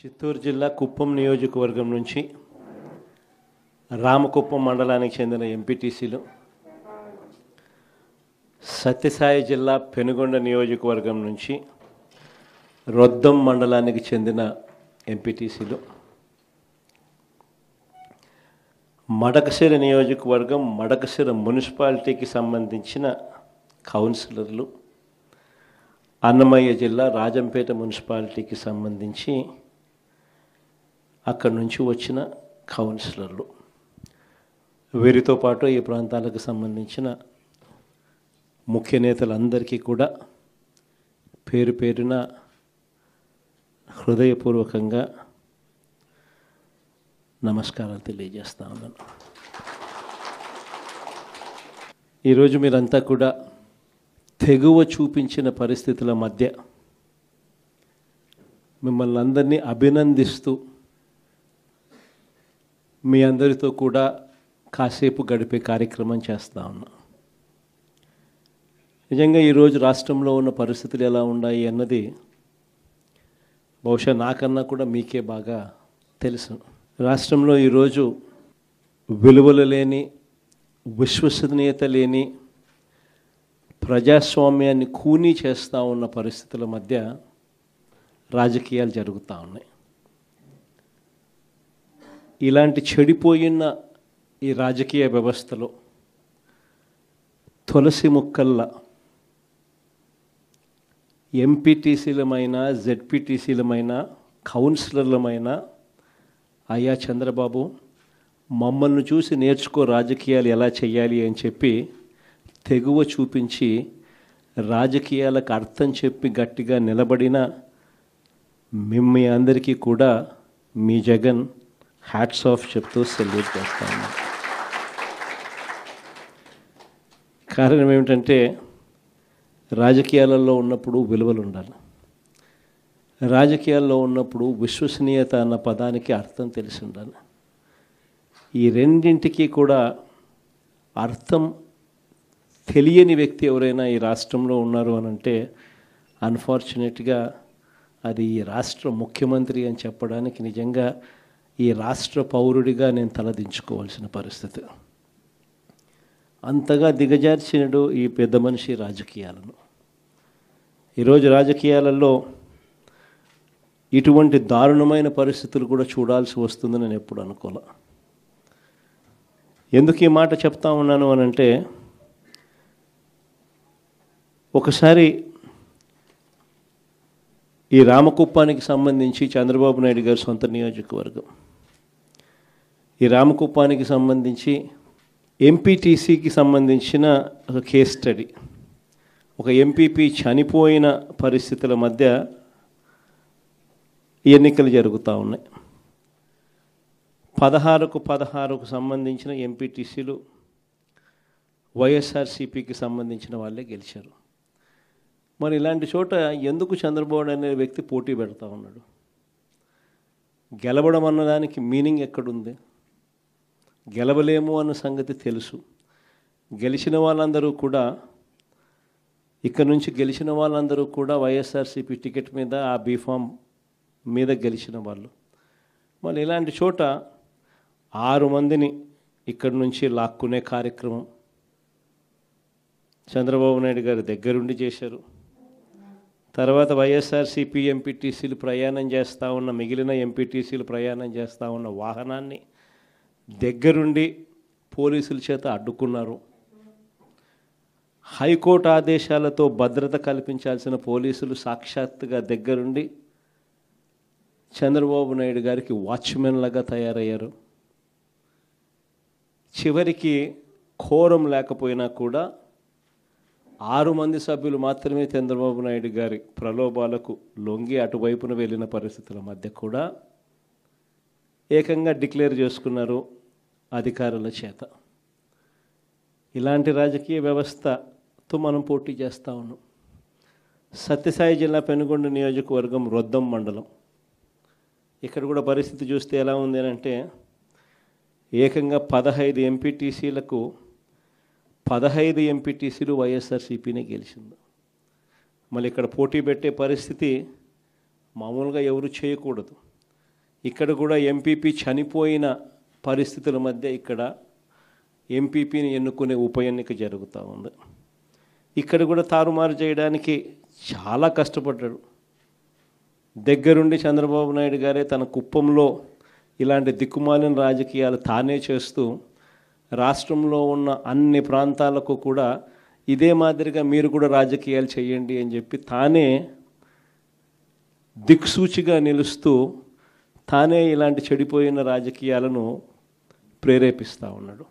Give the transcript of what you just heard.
చిత్తూరు జిల్లా కుప్పం నియోజకవర్గం నుంచి రామకుప్పం మండలానికి చెందిన ఎంపీటీసీలు, సత్యసాయి జిల్లా పెనుగొండ నియోజకవర్గం నుంచి రొద్దం మండలానికి చెందిన ఎంపీటీసీలు, మడకశిర నియోజకవర్గం మడకశిర మున్సిపాలిటీకి సంబంధించిన కౌన్సిలర్లు, అన్నమయ్య జిల్లా రాజంపేట మున్సిపాలిటీకి సంబంధించి అక్కడి నుంచి వచ్చిన కౌన్సిలర్లు, వీరితో పాటు ఈ ప్రాంతాలకు సంబంధించిన ముఖ్య నేతలందరికీ కూడా పేరు పేరున హృదయపూర్వకంగా నమస్కారాలు తెలియజేస్తా ఉన్నాను. ఈరోజు మీరంతా కూడా తెగువ చూపించిన పరిస్థితుల మధ్య మిమ్మల్ని అందరినీ అభినందిస్తూ మీ అందరితో కూడా కాసేపు గడిపే కార్యక్రమం చేస్తూ ఉన్నాం. నిజంగా ఈరోజు రాష్ట్రంలో ఉన్న పరిస్థితులు ఎలా ఉన్నాయి అన్నది బహుశా నాకన్నా కూడా మీకే బాగా తెలుసు. రాష్ట్రంలో ఈరోజు విలువలు లేని, విశ్వసనీయత లేని, ప్రజాస్వామ్యాన్ని కూనీ చేస్తూ ఉన్న పరిస్థితుల మధ్య రాజకీయాలు జరుగుతూ ఉన్నాయి. ఇలాంటి చెడిపోయిన ఈ రాజకీయ వ్యవస్థలో తులసి ముక్కల్లా ఎంపీటీసీలమైన, జెడ్పీటీసీలమైన, కౌన్సిలర్లమైన అయ్యా చంద్రబాబు మమ్మల్ని చూసి నేర్చుకో రాజకీయాలు ఎలా చేయాలి అని చెప్పి తెగువ చూపించి రాజకీయాలకు అర్థం చెప్పి గట్టిగా నిలబడిన మీ అందరికీ కూడా మీ జగన్ హ్యాట్స్ ఆఫ్ చెప్తూ సెల్యూట్ చేస్తా ఉన్నాను. కారణం ఏమిటంటే రాజకీయాలలో ఉన్నప్పుడు విలువలు ఉండాలి. రాజకీయాల్లో ఉన్నప్పుడు విశ్వసనీయత అన్న పదానికి అర్థం తెలిసి ఉండాలి. ఈ రెండింటికి కూడా అర్థం తెలియని వ్యక్తి ఎవరైనా ఈ రాష్ట్రంలో ఉన్నారు అని అంటే అన్ఫార్చునేట్గా అది ఈ రాష్ట్ర ముఖ్యమంత్రి అని చెప్పడానికి నిజంగా ఈ రాష్ట్ర పౌరుడిగా నేను తలదించుకోవాల్సిన పరిస్థితి. అంతగా దిగజార్చినడు ఈ పెద్ద మనిషి రాజకీయాలను. ఈరోజు రాజకీయాలలో ఇటువంటి దారుణమైన పరిస్థితులు కూడా చూడాల్సి వస్తుందని నేను ఎప్పుడు అనుకోలే. ఎందుకు ఈ మాట చెప్తా ఉన్నాను అని అంటే, ఒకసారి ఈ రామకుప్పానికి సంబంధించి చంద్రబాబు నాయుడు గారి సొంత నియోజకవర్గం, ఈ రామకుప్పానికి సంబంధించి ఎంపీటీసీకి సంబంధించిన ఒక కేస్ స్టడీ, ఒక ఎంపీపీ చనిపోయిన పరిస్థితుల మధ్య ఎన్నికలు జరుగుతూ ఉన్నాయి. 16కు సంబంధించిన ఎంపీటీసీలు వైఎస్ఆర్సీపీకి సంబంధించిన వాళ్ళే గెలిచారు. మరి ఇలాంటి చోట ఎందుకు చంద్రబాబు అనే వ్యక్తి పోటీ పెడతా ఉన్నాడు? గెలవడం అన్నదానికి మీనింగ్ ఎక్కడుంది? గెలవలేము అన్న సంగతి తెలుసు. గెలిచిన వాళ్ళందరూ కూడా, ఇక్కడ నుంచి గెలిచిన వాళ్ళందరూ కూడా వైఎస్ఆర్సీపీ టికెట్ మీద, ఆ బీఫామ్ మీద గెలిచిన వాళ్ళు. మరి ఇలాంటి చోట 6 మందిని ఇక్కడి నుంచి లాక్కునే కార్యక్రమం చంద్రబాబు నాయుడు గారి దగ్గరుండి చేశారు. తర్వాత వైఎస్ఆర్సీపీ ఎంపీటీసీలు ప్రయాణం చేస్తూ ఉన్న, మిగిలిన ఎంపీటీసీలు ప్రయాణం చేస్తూ ఉన్న వాహనాన్ని దగ్గరుండి పోలీసుల చేత అడ్డుకున్నారు. హైకోర్టు ఆదేశాలతో భద్రత కల్పించాల్సిన పోలీసులు సాక్షాత్తుగా దగ్గరుండి చంద్రబాబు నాయుడు గారికి వాచ్మెన్ లాగా తయారయ్యారు. చివరికి కోరం లేకపోయినా కూడా 6 మంది సభ్యులు మాత్రమే చంద్రబాబు నాయుడు గారి ప్రలోభాలకు లొంగి అటువైపున వెళ్ళిన పరిస్థితుల మధ్య కూడా ఏకంగా డిక్లేర్ చేసుకున్నారు అధికారుల చేత. ఇలాంటి రాజకీయ వ్యవస్థతో మనం పోటీ చేస్తూ ఉన్నాం. సత్యసాయి జిల్లా పెనుగొండ నియోజకవర్గం రొద్దం మండలం, ఇక్కడ కూడా పరిస్థితి చూస్తే ఎలా ఉంది అని అంటే, ఏకంగా 15 ఎంపీటీసీలకు 15 ఎంపీటీసీలు వైఎస్ఆర్సీపీనే గెలిచింది. మళ్ళీ ఇక్కడ పోటీ పెట్టే పరిస్థితి మామూలుగా ఎవరు చేయకూడదు. ఇక్కడ కూడా ఎంపీపీ చనిపోయిన పరిస్థితుల మధ్య ఇక్కడ ఎంపీపీని ఎన్నుకునే ఉప ఎన్నిక జరుగుతూ ఉంది. ఇక్కడ కూడా తారుమారు చేయడానికి చాలా కష్టపడ్డాడు. దగ్గరుండి చంద్రబాబు నాయుడు గారే తన కుప్పంలో ఇలాంటి దిక్కుమాలిన రాజకీయాలు తానే చేస్తూ రాష్ట్రంలో ఉన్న అన్ని ప్రాంతాలకు కూడా ఇదే మాదిరిగా మీరు కూడా రాజకీయాలు చేయండి అని చెప్పి తానే దిక్సూచిగా నిలుస్తూ తానే ఇలాంటి చెడిపోయిన రాజకీయాలను ప్రేరేపిస్తూ ఉన్నాడు.